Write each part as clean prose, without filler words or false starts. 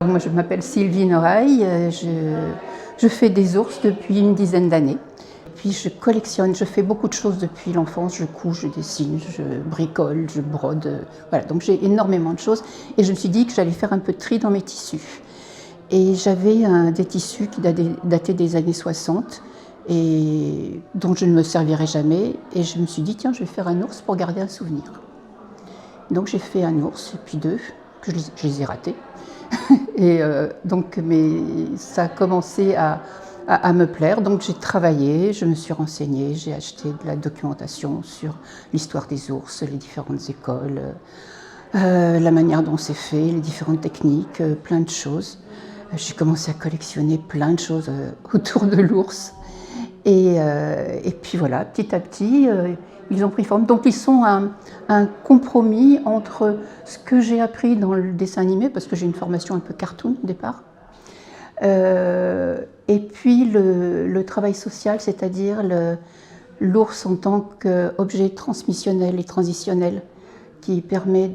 Moi, je m'appelle Sylvie Norail, je fais des ours depuis une dizaine d'années. Puis je collectionne, je fais beaucoup de choses depuis l'enfance, je couds, je dessine, je bricole, je brode, voilà, donc j'ai énormément de choses et je me suis dit que j'allais faire un peu de tri dans mes tissus. Et j'avais des tissus qui dataient des années 60 et dont je ne me servirais jamais et je me suis dit tiens, je vais faire un ours pour garder un souvenir. Donc j'ai fait un ours et puis deux, que je les ai ratés. Et mais ça a commencé à me plaire, donc j'ai travaillé, je me suis renseignée, j'ai acheté de la documentation sur l'histoire des ours, les différentes écoles, la manière dont c'est fait, les différentes techniques, plein de choses. J'ai commencé à collectionner plein de choses autour de l'ours. Et puis voilà, petit à petit, ils ont pris forme. Donc ils sont un compromis entre ce que j'ai appris dans le dessin animé, parce que j'ai une formation un peu cartoon au départ, et puis le travail social, c'est-à-dire l'ours en tant qu'objet transmissionnel et transitionnel qui permet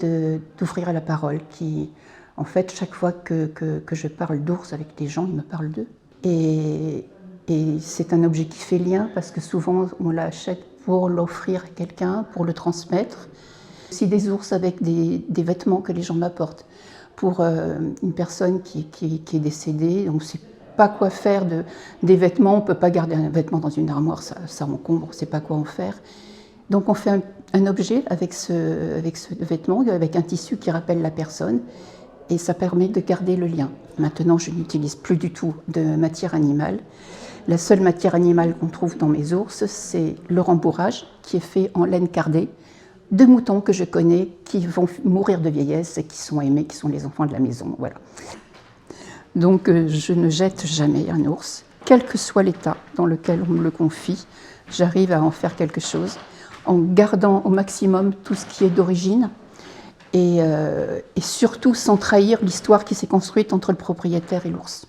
d'ouvrir à la parole, qui, en fait, chaque fois que je parle d'ours avec des gens, ils me parlent d'eux. Et c'est un objet qui fait lien parce que souvent on l'achète pour l'offrir à quelqu'un, pour le transmettre. Aussi des ours avec des vêtements que les gens m'apportent. Pour une personne qui est décédée, on ne sait pas quoi faire des vêtements, on ne peut pas garder un vêtement dans une armoire, ça encombre, on ne sait pas quoi en faire. Donc on fait un objet avec ce vêtement, avec un tissu qui rappelle la personne. Et ça permet de garder le lien. Maintenant, je n'utilise plus du tout de matière animale. La seule matière animale qu'on trouve dans mes ours, c'est le rembourrage, qui est fait en laine cardée, de moutons que je connais, qui vont mourir de vieillesse et qui sont aimés, qui sont les enfants de la maison. Voilà. Donc, je ne jette jamais un ours, quel que soit l'état dans lequel on me le confie. J'arrive à en faire quelque chose, en gardant au maximum tout ce qui est d'origine, et surtout sans trahir l'histoire qui s'est construite entre le propriétaire et l'ours.